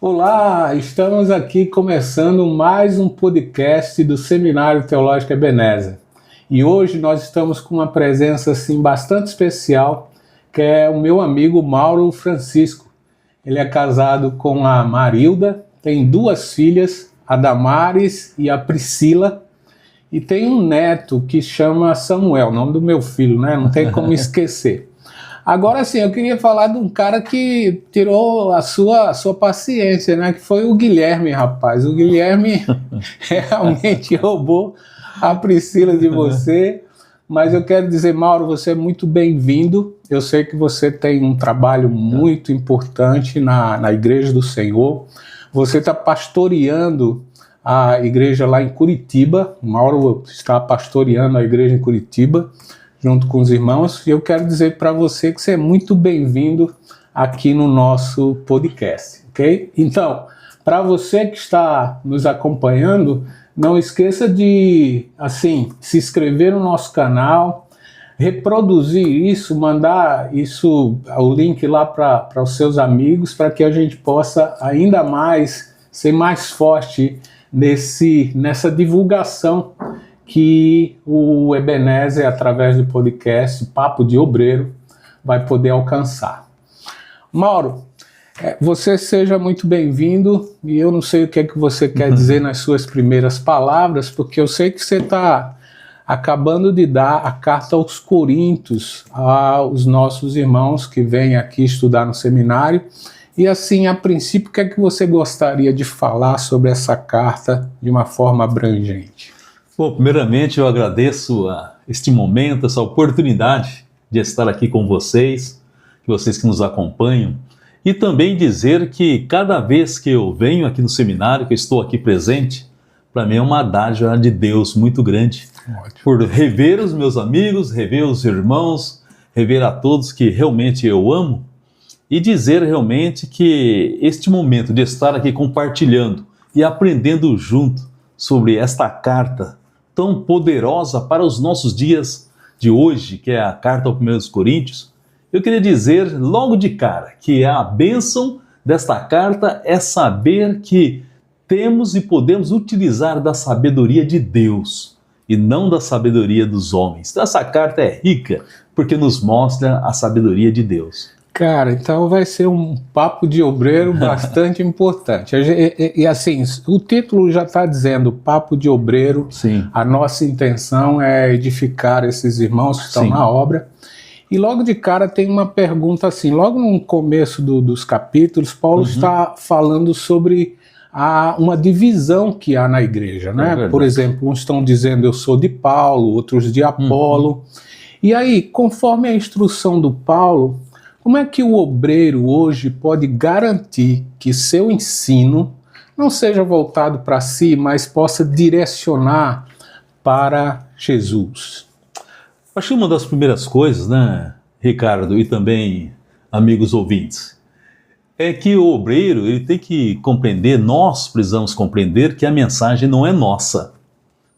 Olá, estamos aqui começando mais um podcast do Seminário Teológico Ebenezer. E hoje nós estamos com uma presença assim bastante especial, que é o meu amigo Mauro Francisco. Ele é casado com a Marilda, tem duas filhas, a Damares e a Priscila, e tem um neto que chama Samuel, nome do meu filho, né? Não tem como esquecer. Agora sim, eu queria falar de um cara que tirou a sua paciência, né? Que foi o Guilherme, rapaz. O Guilherme realmente roubou a Priscila de você. Mas eu quero dizer, Mauro, você é muito bem-vindo. Eu sei que você tem um trabalho muito importante na Igreja do Senhor. Você está pastoreando a igreja lá em Curitiba. O Mauro está pastoreando a igreja em Curitiba, junto com os irmãos, e eu quero dizer para você que você é muito bem-vindo aqui no nosso podcast, ok? Então, para você que está nos acompanhando, não esqueça de, assim, se inscrever no nosso canal, reproduzir isso, mandar isso, o link lá para os seus amigos, para que a gente possa ainda mais ser mais forte nessa divulgação que o Ebenezer, através do podcast Papo de Obreiro, vai poder alcançar. Mauro, você seja muito bem-vindo, e eu não sei o que é que você quer dizer nas suas primeiras palavras, porque eu sei que você está acabando de dar a carta aos Coríntios, aos nossos irmãos que vêm aqui estudar no seminário, e assim, a princípio, o que é que você gostaria de falar sobre essa carta de uma forma abrangente? Bom, primeiramente eu agradeço este momento, essa oportunidade de estar aqui com vocês que nos acompanham, e também dizer que cada vez que eu venho aqui no seminário, que eu estou aqui presente, para mim é uma dádiva de Deus muito grande. Ótimo. Por rever os meus amigos, rever os irmãos, rever a todos que realmente eu amo, e dizer realmente que este momento de estar aqui compartilhando e aprendendo junto sobre esta carta tão poderosa para os nossos dias de hoje, que é a carta aos 1 Coríntios, eu queria dizer logo de cara que a bênção desta carta é saber que temos e podemos utilizar da sabedoria de Deus e não da sabedoria dos homens. Então, essa carta é rica porque nos mostra a sabedoria de Deus. Cara, então vai ser um papo de obreiro bastante importante. E assim, o título já está dizendo Papo de Obreiro. Sim. A nossa intenção é edificar esses irmãos que estão Sim. na obra. E logo de cara tem uma pergunta assim, logo no começo dos capítulos, Paulo está falando sobre uma divisão que há na igreja, né? Por exemplo, uns estão dizendo eu sou de Paulo, outros de Apolo. E aí, conforme a instrução do Paulo, como é que o obreiro hoje pode garantir que seu ensino não seja voltado para si, mas possa direcionar para Jesus? Acho que uma das primeiras coisas, né, Ricardo, e também amigos ouvintes, é que o obreiro ele tem que compreender, nós precisamos compreender que a mensagem não é nossa.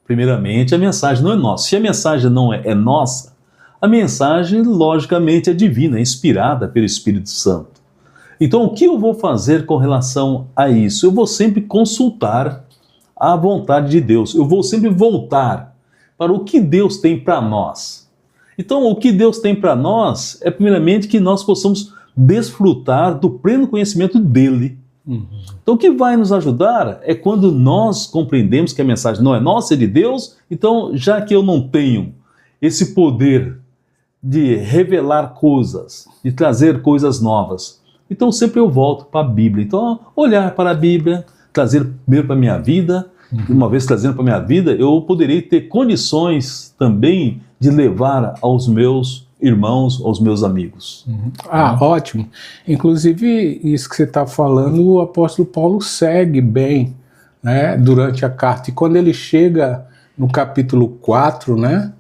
Primeiramente, a mensagem não é nossa. Se a mensagem não é nossa, a mensagem, logicamente, é divina, é inspirada pelo Espírito Santo. Então, o que eu vou fazer com relação a isso? Eu vou sempre consultar a vontade de Deus. Eu vou sempre voltar para o que Deus tem para nós. Então, o que Deus tem para nós é, primeiramente, que nós possamos desfrutar do pleno conhecimento dEle. Então, o que vai nos ajudar é quando nós compreendemos que a mensagem não é nossa, é de Deus. Então, já que eu não tenho esse poder de revelar coisas, de trazer coisas novas, então sempre eu volto para a Bíblia. Então, olhar para a Bíblia, trazer primeiro para a minha vida, uma vez trazendo para a minha vida, eu poderei ter condições também de levar aos meus irmãos, aos meus amigos. Ótimo. Inclusive, isso que você está falando, o apóstolo Paulo segue bem, né, durante a carta. E quando ele chega no capítulo 4, né,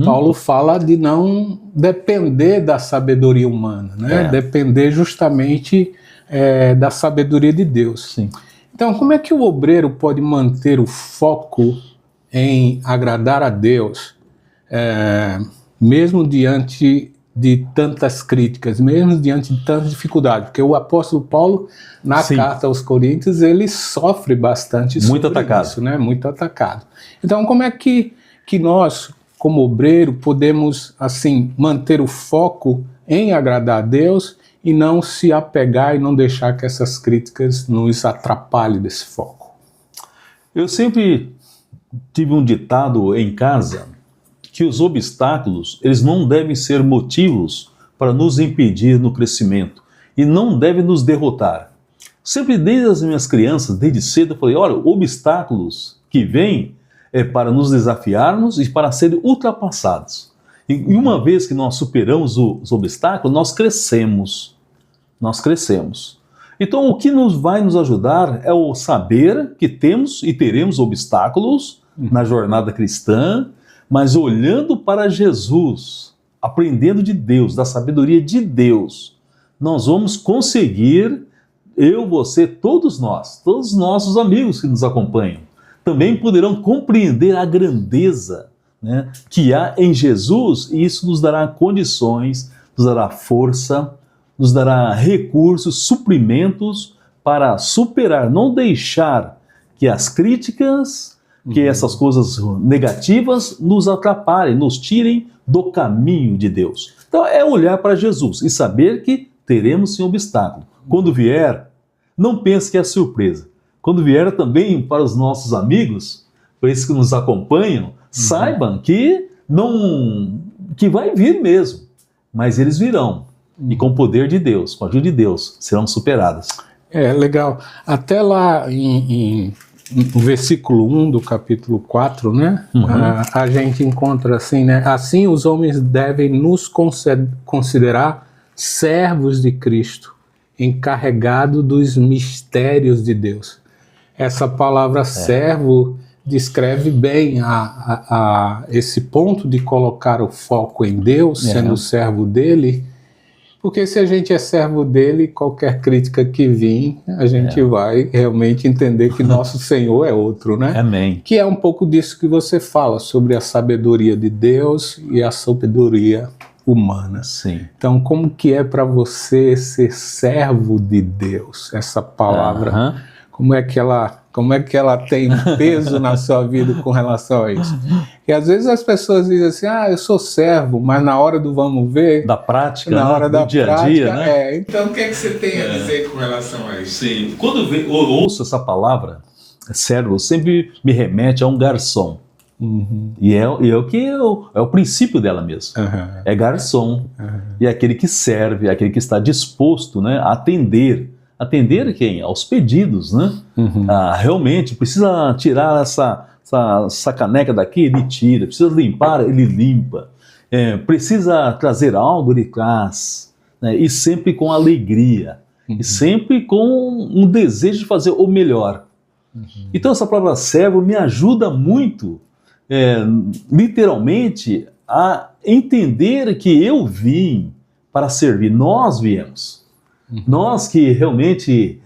Paulo fala de não depender da sabedoria humana, né, depender justamente da sabedoria de Deus. Sim. Então, como é que o obreiro pode manter o foco em agradar a Deus, mesmo diante de tantas críticas, mesmo diante de tantas dificuldades, porque o apóstolo Paulo, na Sim. carta aos Coríntios, ele sofre bastante Muito sobre atacado. isso, né? Muito atacado. Então, como é que nós, como obreiro, podemos, assim, manter o foco em agradar a Deus e não se apegar e não deixar que essas críticas nos atrapalhem desse foco? Eu sempre tive um ditado em casa que os obstáculos, eles não devem ser motivos para nos impedir no crescimento e não devem nos derrotar. Sempre desde as minhas crianças, desde cedo, eu falei, olha, obstáculos que vêm é para nos desafiarmos e para serem ultrapassados. E uma vez que nós superamos os obstáculos, nós crescemos. Nós crescemos. Então, o que vai nos ajudar é o saber que temos e teremos obstáculos na jornada cristã, mas olhando para Jesus, aprendendo de Deus, da sabedoria de Deus, nós vamos conseguir, eu, você, todos nós, todos os nossos amigos que nos acompanham, também poderão compreender a grandeza, né, que há em Jesus, e isso nos dará condições, nos dará força, nos dará recursos, suprimentos para superar, não deixar que as críticas, que essas coisas negativas nos atrapalhem, nos tirem do caminho de Deus. Então é olhar para Jesus e saber que teremos sim obstáculo. Quando vier, não pense que é surpresa. Quando vier também para os nossos amigos, para esses que nos acompanham, saibam que vai vir mesmo, mas eles virão. E com o poder de Deus, com a ajuda de Deus, serão superadas. É, legal. Até lá no versículo 1 do capítulo 4, né? A gente encontra assim, né? Assim os homens devem nos considerar servos de Cristo, encarregados dos mistérios de Deus. Essa palavra servo descreve bem esse ponto de colocar o foco em Deus, sendo servo dele. Porque se a gente é servo dele, qualquer crítica que vir, a gente vai realmente entender que nosso Senhor é outro, né? Amém. Que é um pouco disso que você fala, sobre a sabedoria de Deus e a sabedoria humana. Sim. Então, como que é para você ser servo de Deus? Essa palavra, como é que ela tem peso na sua vida com relação a isso? E às vezes as pessoas dizem assim, eu sou servo, mas na hora do vamos ver... Da prática, na hora da dia prática, a dia, né? Então o que é que você tem a dizer com relação a isso? Sim. Quando eu ouço essa palavra, servo, sempre me remete a um garçom. E é o princípio dela mesmo. É garçom. E é aquele que serve, é aquele que está disposto, né, a atender. Atender quem? Aos pedidos, né? Realmente, precisa tirar essa caneca daqui, ele tira. Precisa limpar, ele limpa. Precisa trazer algo, ele traz. Né? E sempre com alegria. E sempre com um desejo de fazer o melhor. Então essa palavra servo me ajuda muito, literalmente, a entender que eu vim para servir. Nós viemos. Nós que realmente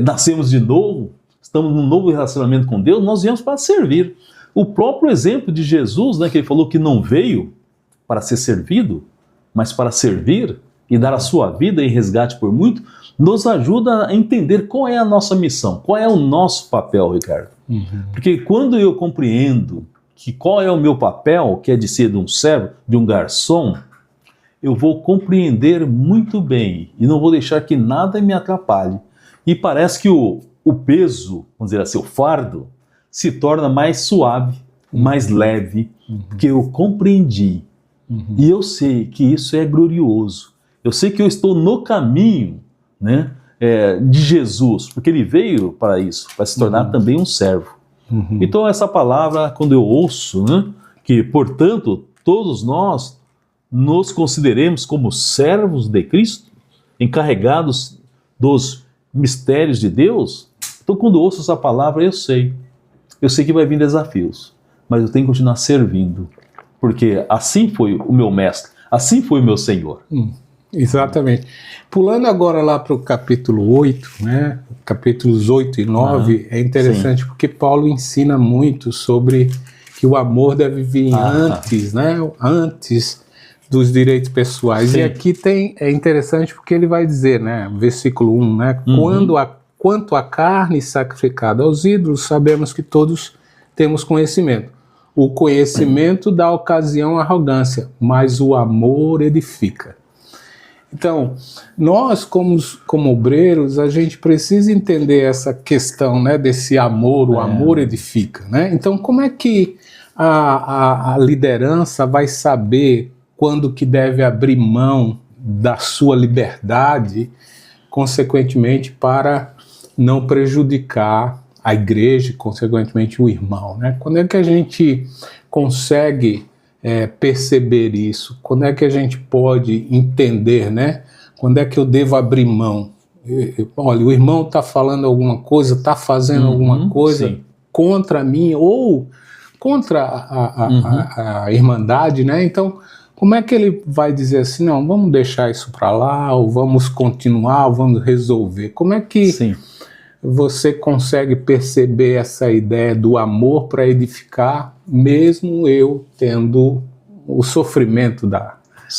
nascemos de novo, estamos num novo relacionamento com Deus, nós viemos para servir. O próprio exemplo de Jesus, né, que ele falou que não veio para ser servido, mas para servir e dar a sua vida em resgate por muito, nos ajuda a entender qual é a nossa missão, qual é o nosso papel, Ricardo. Porque quando eu compreendo que qual é o meu papel, que é de ser de um servo, de um garçom, eu vou compreender muito bem e não vou deixar que nada me atrapalhe. E parece que o peso, vamos dizer assim, o fardo, se torna mais suave, mais leve, porque eu compreendi. E eu sei que isso é glorioso. Eu sei que eu estou no caminho, né, de Jesus, porque ele veio para isso, para se tornar também um servo. Então essa palavra, quando eu ouço, né, que portanto todos nós nos consideremos como servos de Cristo, encarregados dos mistérios de Deus, então quando eu ouço essa palavra eu sei que vai vir desafios, mas eu tenho que continuar servindo, porque assim foi o meu mestre, assim foi o meu Senhor. Exatamente. Pulando agora lá para o capítulo 8, né? Capítulos 8 e 9, é interessante porque Paulo ensina muito sobre que o amor deve vir antes, né? Antes dos direitos pessoais. Sim. E aqui é interessante porque ele vai dizer, né, versículo 1, né, quanto à carne sacrificada aos ídolos, sabemos que todos temos conhecimento. O conhecimento dá ocasião à arrogância, mas o amor edifica. Então, nós como obreiros, a gente precisa entender essa questão, né, desse amor, o amor edifica, né? Então, como é que a liderança vai saber quando que deve abrir mão da sua liberdade, consequentemente, para não prejudicar a igreja, consequentemente o irmão, né? Quando é que a gente consegue perceber isso? Quando é que a gente pode entender, né? Quando é que eu devo abrir mão? Olha, o irmão está falando alguma coisa, está fazendo alguma coisa contra mim ou contra a irmandade, né? Então, como é que ele vai dizer assim, não, vamos deixar isso para lá, ou vamos continuar, ou vamos resolver? Como é que você consegue perceber essa ideia do amor para edificar, mesmo eu tendo o sofrimento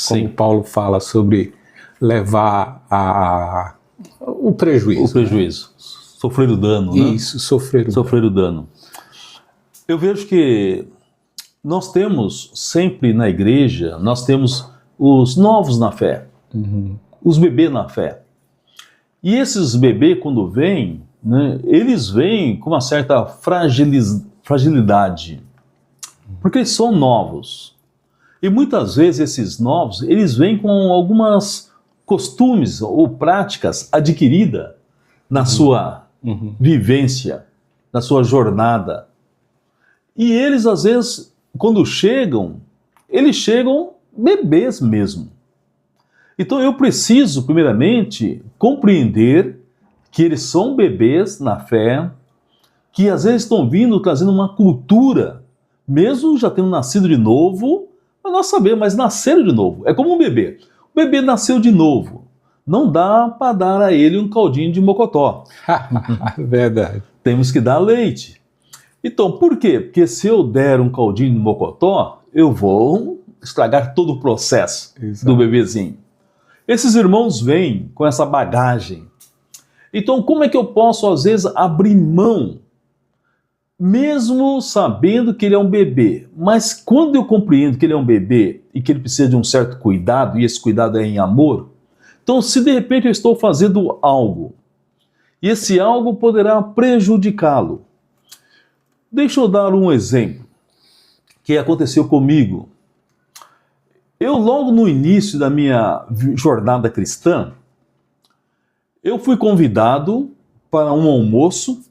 como Paulo fala sobre levar o prejuízo. O prejuízo. Né? Sofrer o dano, né? Isso, sofrer o dano. Eu vejo que nós temos sempre na igreja, nós temos os novos na fé, os bebês na fé. E esses bebês, quando vêm, né, eles vêm com uma certa fragilidade, porque eles são novos. E muitas vezes esses novos, eles vêm com algumas costumes ou práticas adquiridas na sua vivência, na sua jornada. E eles, às vezes, quando chegam, eles chegam bebês mesmo. Então eu preciso, primeiramente, compreender que eles são bebês na fé, que às vezes estão vindo trazendo uma cultura, mesmo já tendo nascido de novo, mas nós sabemos, mas nasceram de novo. É como um bebê. O bebê nasceu de novo. Não dá para dar a ele um caldinho de mocotó. Verdade. Temos que dar leite. Então, por quê? Porque se eu der um caldinho de mocotó, eu vou estragar todo o processo do bebezinho. Esses irmãos vêm com essa bagagem. Então, como é que eu posso, às vezes, abrir mão, mesmo sabendo que ele é um bebê? Mas quando eu compreendo que ele é um bebê e que ele precisa de um certo cuidado, e esse cuidado é em amor, então, se de repente eu estou fazendo algo, e esse algo poderá prejudicá-lo. Deixa eu dar um exemplo que aconteceu comigo. Eu, logo no início da minha jornada cristã, eu fui convidado para um almoço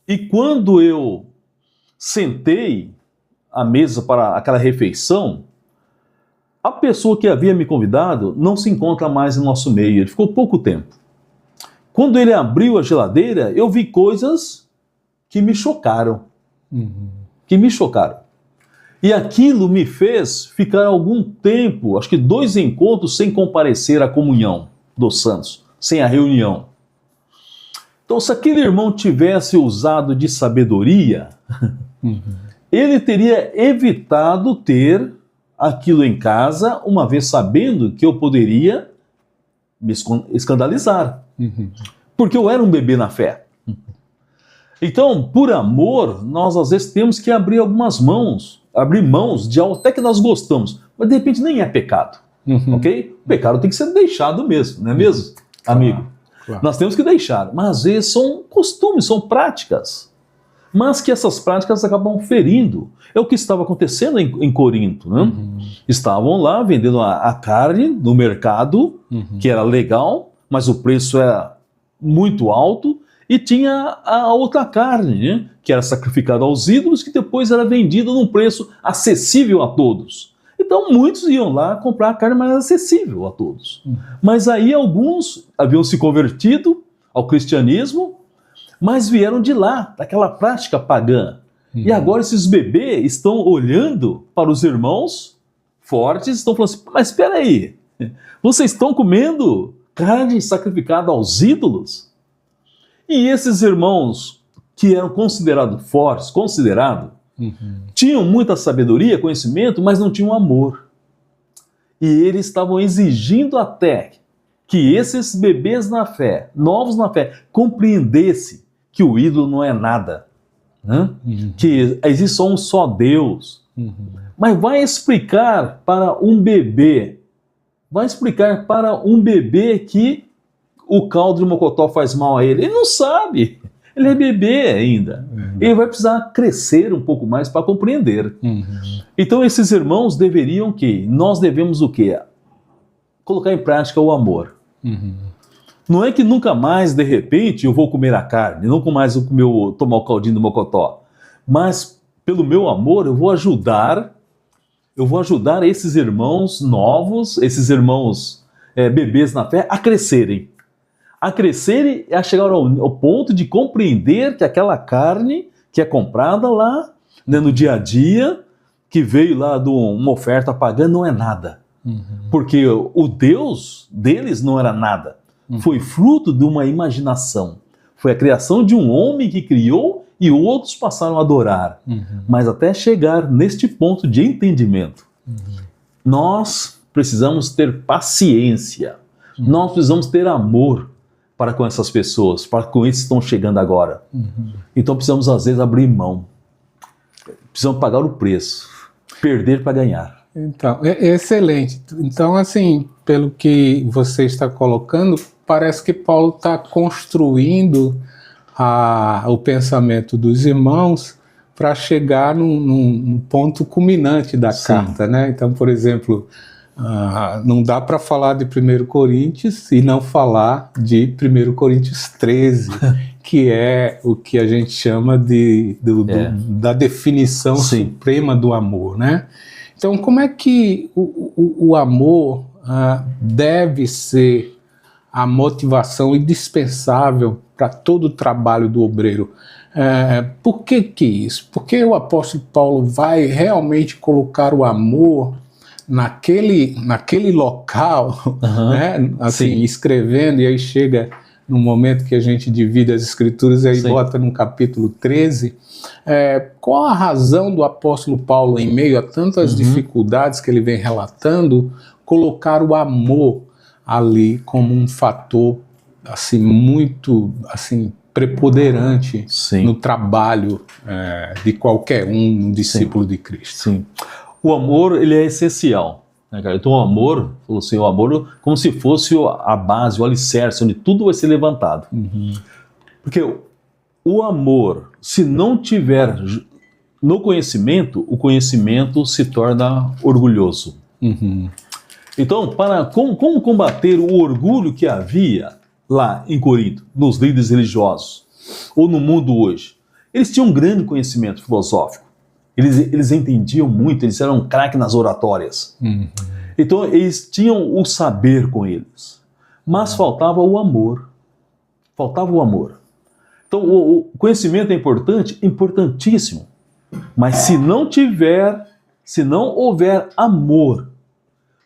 e quando eu sentei à mesa para aquela refeição, a pessoa que havia me convidado não se encontra mais em nosso meio, ele ficou pouco tempo. Quando ele abriu a geladeira, eu vi coisas que me chocaram. E aquilo me fez ficar algum tempo, acho que 2 encontros sem comparecer à comunhão dos santos, sem a reunião. Então, se aquele irmão tivesse usado de sabedoria, ele teria evitado ter aquilo em casa, uma vez sabendo que eu poderia me escandalizar. Porque eu era um bebê na fé. Então, por amor, nós às vezes temos que abrir mãos de algo até que nós gostamos, mas de repente nem é pecado, ok? O pecado tem que ser deixado mesmo, não é mesmo, amigo? Claro. Nós temos que deixar, mas às vezes são costumes, são práticas, mas que essas práticas acabam ferindo. É o que estava acontecendo em Corinto, né? Estavam lá vendendo a carne no mercado, que era legal, mas o preço era muito alto, e tinha a outra carne, né? Que era sacrificada aos ídolos, que depois era vendida num preço acessível a todos. Então muitos iam lá comprar a carne mais acessível a todos. Mas aí alguns haviam se convertido ao cristianismo, mas vieram de lá, daquela prática pagã. E agora esses bebês estão olhando para os irmãos fortes, estão falando assim, mas espera aí, vocês estão comendo carne sacrificada aos ídolos? E esses irmãos que eram considerados fortes, tinham muita sabedoria, conhecimento, mas não tinham amor. E eles estavam exigindo até que esses bebês na fé, novos na fé, compreendessem que o ídolo não é nada, né? Que existe só um só Deus. Mas vai explicar para um bebê que o caldo de mocotó faz mal a ele. Ele não sabe, ele é bebê ainda. Ele vai precisar crescer um pouco mais para compreender. Então esses irmãos nós devemos o quê? Colocar em prática o amor. Não é que nunca mais, de repente, eu vou comer a carne, nunca mais eu vou tomar o caldinho do mocotó, mas pelo meu amor eu vou ajudar esses irmãos novos, esses irmãos bebês na fé, a crescerem e a chegar ao ponto de compreender que aquela carne que é comprada lá, né, no dia a dia, que veio lá de uma oferta pagã, não é nada. Porque o Deus deles não era nada. Foi fruto de uma imaginação. Foi a criação de um homem que criou e outros passaram a adorar. Mas até chegar neste ponto de entendimento, nós precisamos ter paciência. Nós precisamos ter amor para com essas pessoas, para com esses que estão chegando agora. Então precisamos às vezes abrir mão. Precisamos pagar o preço. Perder para ganhar. Então, é excelente. Então, assim, pelo que você está colocando, parece que Paulo está construindo o pensamento dos irmãos para chegar num ponto culminante da carta, né? Então, por exemplo, não dá para falar de 1 Coríntios e não falar de 1 Coríntios 13, que é o que a gente chama da definição suprema do amor, né? Então, como é que o amor deve ser a motivação indispensável para todo o trabalho do obreiro? Por que isso? Porque o apóstolo Paulo vai realmente colocar o amor naquele local, né? Assim, escrevendo, e aí chega no momento que a gente divide as escrituras e aí bota no capítulo 13, qual a razão do apóstolo Paulo, em meio a tantas dificuldades que ele vem relatando, colocar o amor ali como um fator assim, muito assim, preponderante no trabalho de qualquer um discípulo de Cristo? O amor, ele é essencial. Então o amor como se fosse a base, o alicerce, onde tudo vai ser levantado. Porque o amor, se não tiver no conhecimento, o conhecimento se torna orgulhoso. Então, como combater o orgulho que havia lá em Corinto, nos líderes religiosos, ou no mundo hoje? Eles tinham um grande conhecimento filosófico. Eles entendiam muito, eles eram craques nas oratórias. Então eles tinham o saber com eles. Mas faltava o amor. Então o conhecimento é importante, importantíssimo. Mas se não houver amor,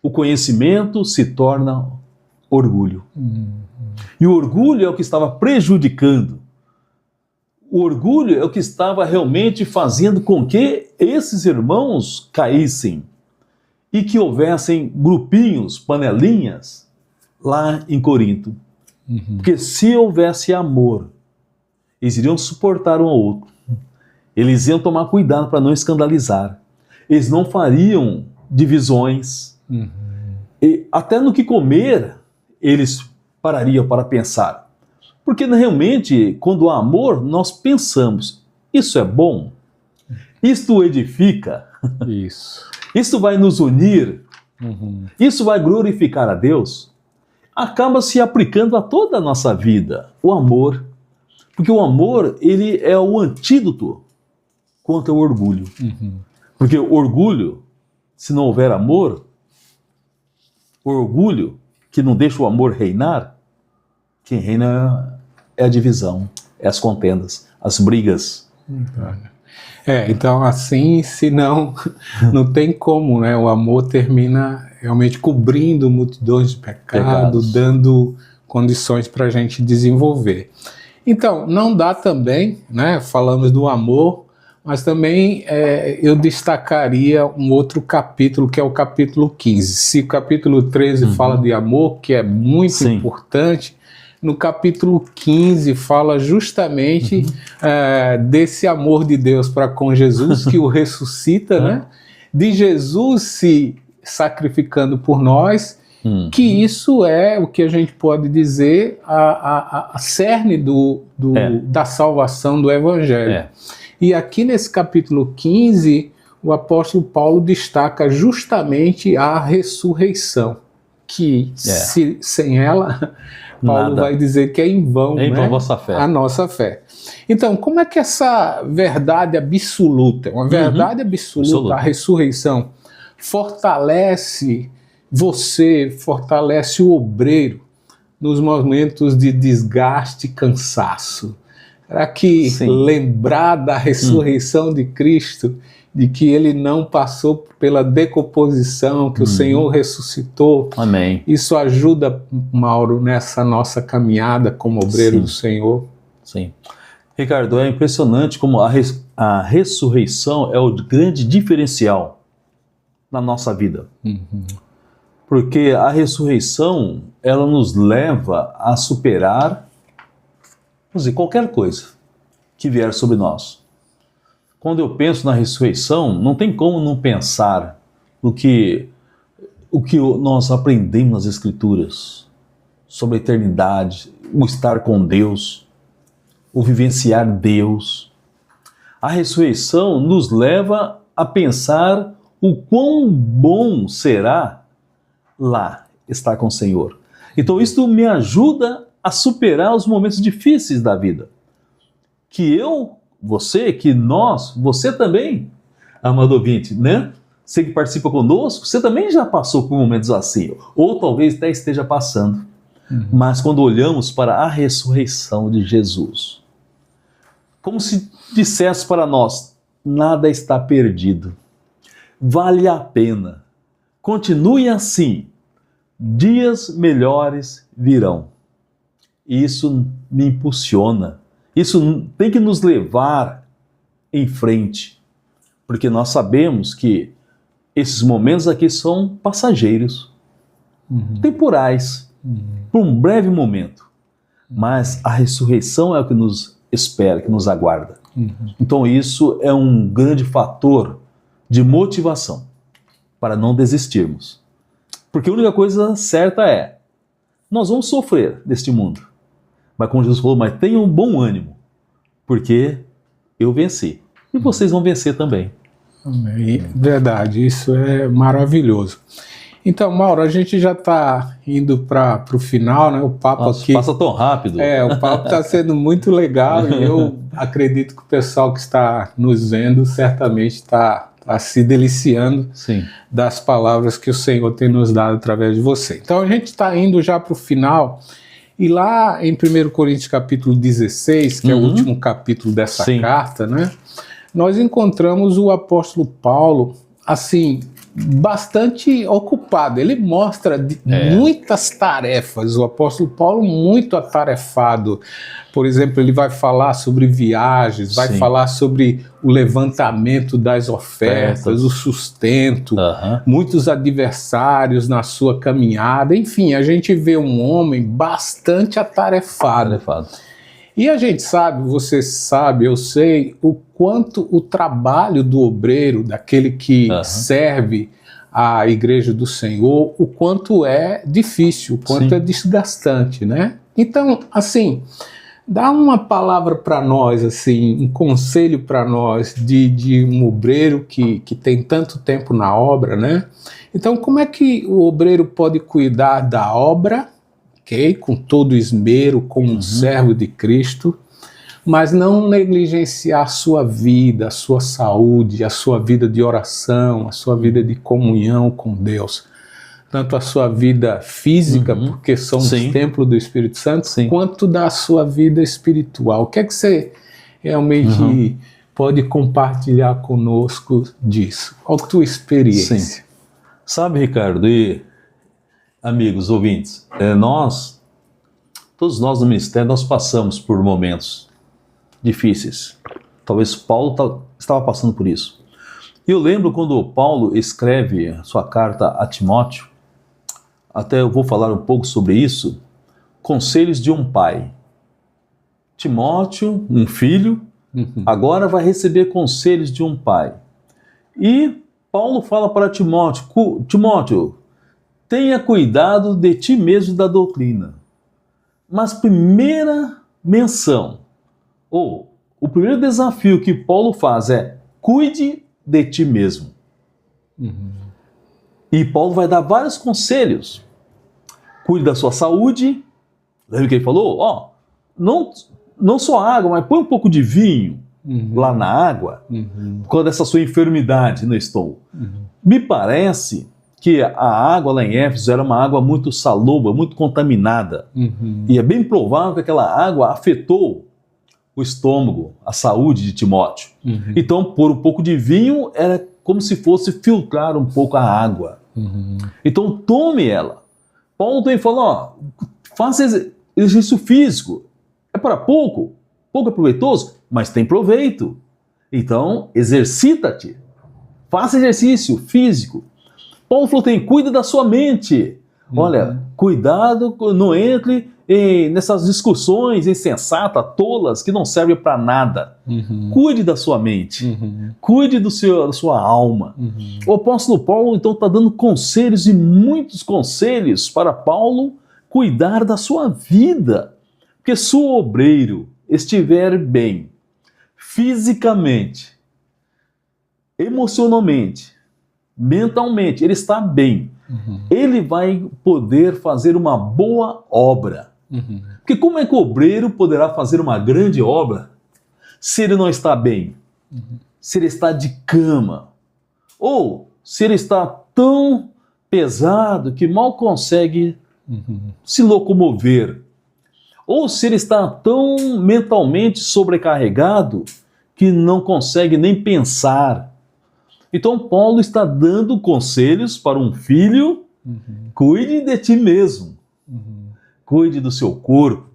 o conhecimento se torna orgulho. E o orgulho é o que estava prejudicando. O orgulho é o que estava realmente fazendo com que esses irmãos caíssem e que houvessem grupinhos, panelinhas, lá em Corinto. Porque se houvesse amor, eles iriam suportar um ao outro. Eles iam tomar cuidado para não escandalizar. Eles não fariam divisões. E até no que comer, eles parariam para pensar. Porque realmente, quando há amor, nós pensamos, isso é bom? Isto edifica? Isso vai nos unir? Isso vai glorificar a Deus? Acaba se aplicando a toda a nossa vida, o amor. Porque o amor, ele é o antídoto contra o orgulho. Porque o orgulho, se não houver amor, o orgulho que não deixa o amor reinar, quem reina é a divisão, é as contendas, as brigas. Então assim, se não tem como, né? O amor termina realmente cobrindo multidões de pecados, dando condições para a gente desenvolver. Então, não dá também, né? Falamos do amor, mas também eu destacaria um outro capítulo, que é o capítulo 15. Se o capítulo 13 fala de amor, que é muito importante, no capítulo 15 fala justamente desse amor de Deus para com Jesus, que o ressuscita, né? De Jesus se sacrificando por nós, que isso é o que a gente pode dizer a cerne da salvação do Evangelho. E aqui nesse capítulo 15, o apóstolo Paulo destaca justamente a ressurreição, que sem ela, Paulo vai dizer que é em vão, a nossa fé. Então, como é que essa verdade absoluta, uma verdade absoluta, a ressurreição, fortalece você, fortalece o obreiro nos momentos de desgaste e cansaço? Será que lembrar da ressurreição de Cristo, de que ele não passou pela decomposição, que o Senhor ressuscitou, isso ajuda, Mauro, nessa nossa caminhada como obreiro do Senhor? Sim. Ricardo, é impressionante como a ressurreição é o grande diferencial na nossa vida. Porque a ressurreição, ela nos leva a superar, vamos dizer, qualquer coisa que vier sobre nós. Quando eu penso na ressurreição, não tem como não pensar o que nós aprendemos nas Escrituras sobre a eternidade, o estar com Deus, o vivenciar Deus. A ressurreição nos leva a pensar o quão bom será lá estar com o Senhor. Então isso me ajuda a superar os momentos difíceis da vida. Que você também, amado ouvinte, né? Você que participa conosco, você também já passou por momentos assim, ou talvez até esteja passando. Mas quando olhamos para a ressurreição de Jesus, como se dissesse para nós, nada está perdido, vale a pena, continue assim, dias melhores virão. Isso me impulsiona, isso tem que nos levar em frente, porque nós sabemos que esses momentos aqui são passageiros, temporais, por um breve momento, mas a ressurreição é o que nos espera, que nos aguarda. Então isso é um grande fator de motivação para não desistirmos, porque a única coisa certa é, nós vamos sofrer neste mundo, mas como Jesus falou, mas tenham um bom ânimo, porque eu venci, e vocês vão vencer também. Amém. Verdade, isso é maravilhoso. Então, Mauro, a gente já está indo para o final, né? O papo aqui passa tão rápido. O papo está sendo muito legal e eu acredito que o pessoal que está nos vendo certamente está se deliciando das palavras que o Senhor tem nos dado através de você. Então, a gente está indo já para o final e lá em 1 Coríntios capítulo 16, que é o último capítulo dessa carta, né? Nós encontramos o apóstolo Paulo, assim, bastante ocupado. Ele mostra muitas tarefas. O apóstolo Paulo muito atarefado. Por exemplo, ele vai falar sobre viagens, vai falar sobre o levantamento das ofertas, o sustento, muitos adversários na sua caminhada. Enfim, a gente vê um homem bastante atarefado. E a gente sabe, você sabe, eu sei, o quanto o trabalho do obreiro, daquele que serve a igreja do Senhor, o quanto é difícil, o quanto é desgastante, né? Então, assim, dá uma palavra para nós, assim, um conselho para nós de um obreiro que tem tanto tempo na obra, né? Então, como é que o obreiro pode cuidar da obra, com todo esmero, como um servo de Cristo, mas não negligenciar a sua vida, a sua saúde, a sua vida de oração, a sua vida de comunhão com Deus, tanto a sua vida física, porque somos templo do Espírito Santo, quanto da sua vida espiritual. O que é que você realmente pode compartilhar conosco disso? Qual a tua experiência? Sabe, Ricardo, e amigos, ouvintes, todos nós no ministério, nós passamos por momentos difíceis. Talvez Paulo estava passando por isso. E eu lembro quando Paulo escreve sua carta a Timóteo, até eu vou falar um pouco sobre isso, conselhos de um pai. Timóteo, um filho, agora vai receber conselhos de um pai. E Paulo fala para Timóteo, Timóteo, tenha cuidado de ti mesmo e da doutrina. Mas primeira menção, ou o primeiro desafio que Paulo faz é cuide de ti mesmo. E Paulo vai dar vários conselhos. Cuide da sua saúde. Lembra que ele falou? Não só água, mas põe um pouco de vinho lá na água, por causa dessa sua enfermidade no estômago. Me parece que a água lá em Éfeso era uma água muito salobra, muito contaminada. E é bem provável que aquela água afetou o estômago, a saúde de Timóteo. Então, pôr um pouco de vinho era como se fosse filtrar um pouco a água. Então, tome ela. Paulo também falou, faça exercício físico. É para pouco é proveitoso, mas tem proveito. Então, exercita-te. Faça exercício físico. Paulo falou, cuida da sua mente. Olha, cuidado, não entre nessas discussões insensatas, tolas, que não servem para nada. Cuide da sua mente. Cuide da sua alma. O apóstolo Paulo, então, está dando conselhos e muitos conselhos para Paulo cuidar da sua vida. Porque se o obreiro estiver bem, fisicamente, emocionalmente, mentalmente, ele está bem, ele vai poder fazer uma boa obra. Porque como é que o obreiro poderá fazer uma grande obra se ele não está bem? Se ele está de cama? Ou se ele está tão pesado que mal consegue se locomover? Ou se ele está tão mentalmente sobrecarregado que não consegue nem pensar? Então Paulo está dando conselhos para um filho, cuide de ti mesmo, cuide do seu corpo,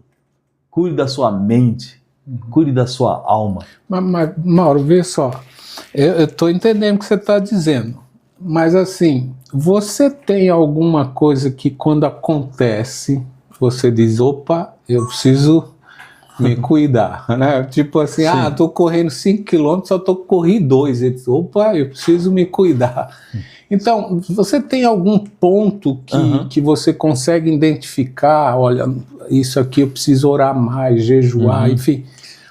cuide da sua mente, cuide da sua alma. Mas Mauro, vê só, eu estou entendendo o que você está dizendo, mas assim, você tem alguma coisa que quando acontece, você diz, opa, eu preciso me cuidar, né? Tipo assim, tô correndo 5 km, só corri 2. Ele diz, opa, eu preciso me cuidar. Então, você tem algum ponto que você consegue identificar, olha, isso aqui eu preciso orar mais, jejuar, enfim.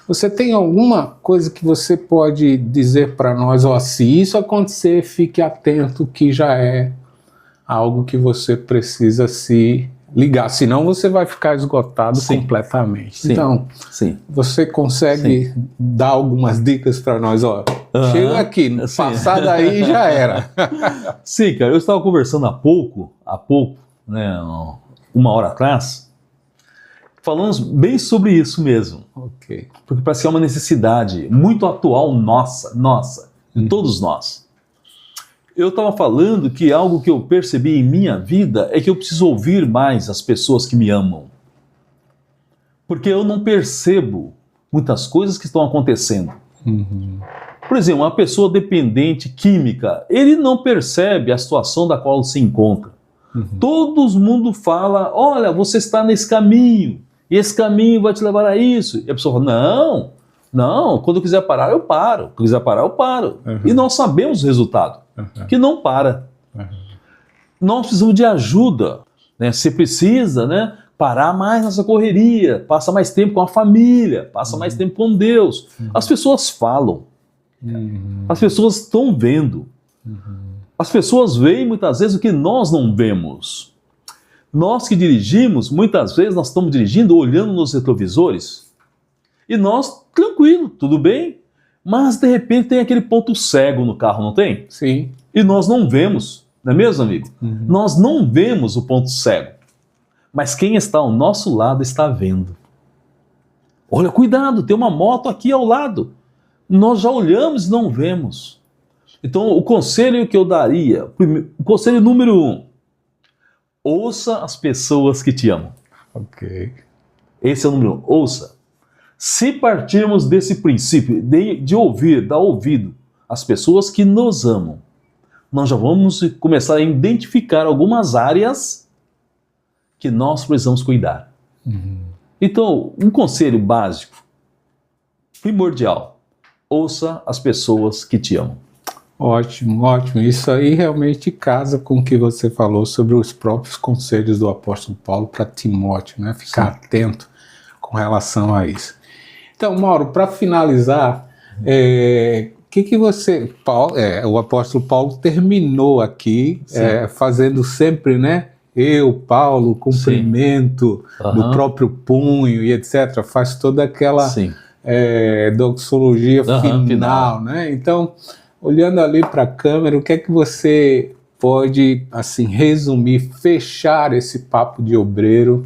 Você tem alguma coisa que você pode dizer para nós, se isso acontecer, fique atento que já é algo que você precisa se ligar, senão você vai ficar esgotado completamente. Então, você consegue dar algumas dicas para nós? Chega aqui, passar daí já era. Sim, cara, eu estava conversando há pouco, né, 1 hora atrás, falamos bem sobre isso mesmo. Porque parece que é uma necessidade muito atual nossa, de todos nós. Eu estava falando que algo que eu percebi em minha vida é que eu preciso ouvir mais as pessoas que me amam. Porque eu não percebo muitas coisas que estão acontecendo. Por exemplo, uma pessoa dependente química, ele não percebe a situação da qual se encontra. Todo mundo fala, olha, você está nesse caminho, e esse caminho vai te levar a isso. E a pessoa fala, não, quando eu quiser parar, eu paro. Quando eu quiser parar, eu paro. E nós sabemos o resultado, que não para. Nós precisamos de ajuda. Né? Você precisa, né, parar mais nessa correria, passa mais tempo com a família, passa mais tempo com Deus. As pessoas falam. As pessoas estão vendo. As pessoas veem muitas vezes o que nós não vemos. Nós que dirigimos, muitas vezes nós estamos dirigindo olhando nos retrovisores e nós, tranquilo, tudo bem, mas de repente tem aquele ponto cego no carro, não tem? Sim. E nós não vemos, não é mesmo, amigo? Nós não vemos o ponto cego, mas quem está ao nosso lado está vendo. Olha, cuidado, tem uma moto aqui ao lado. Nós já olhamos e não vemos. Então, o conselho que eu daria, o conselho número 1, ouça as pessoas que te amam. Ok. Esse é o número 1, ouça. Se partirmos desse princípio de ouvir, dar ouvido às pessoas que nos amam, nós já vamos começar a identificar algumas áreas que nós precisamos cuidar. Então, um conselho básico, primordial: ouça as pessoas que te amam. Ótimo, ótimo. Isso aí realmente casa com o que você falou sobre os próprios conselhos do apóstolo Paulo para Timóteo, né? Ficar atento com relação a isso. Então, Mauro, para finalizar, que você... o apóstolo Paulo terminou aqui fazendo sempre, né? Eu, Paulo, cumprimento do próprio punho e etc. Faz toda aquela doxologia final, né? Então, olhando ali para a câmera, o que é que você pode, assim, resumir, fechar esse papo de obreiro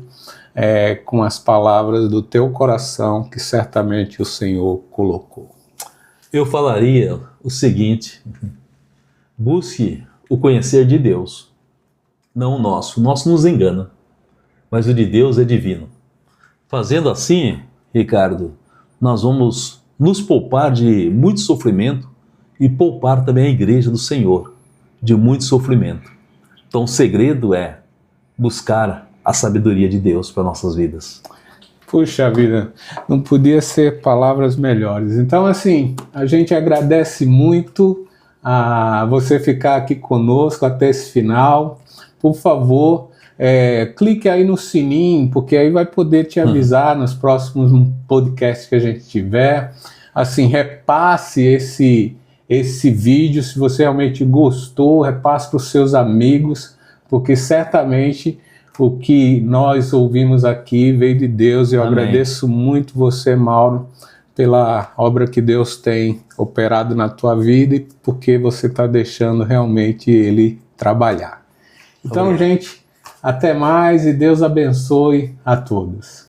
com as palavras do teu coração que certamente o Senhor colocou? Eu falaria o seguinte: busque o conhecer de Deus, não o nosso. O nosso nos engana, mas o de Deus é divino. Fazendo assim, Ricardo, nós vamos nos poupar de muito sofrimento e poupar também a igreja do Senhor de muito sofrimento. Então o segredo é buscar a sabedoria de Deus para nossas vidas. Puxa vida, não podia ser palavras melhores. Então, assim, a gente agradece muito a você ficar aqui conosco até esse final. Por favor, clique aí no sininho, porque aí vai poder te avisar nos próximos podcasts que a gente tiver. Assim, repasse esse vídeo, se você realmente gostou, repasse para os seus amigos, porque certamente o que nós ouvimos aqui veio de Deus. Eu agradeço muito você, Mauro, pela obra que Deus tem operado na tua vida e porque você está deixando realmente Ele trabalhar. Então, gente, até mais e Deus abençoe a todos.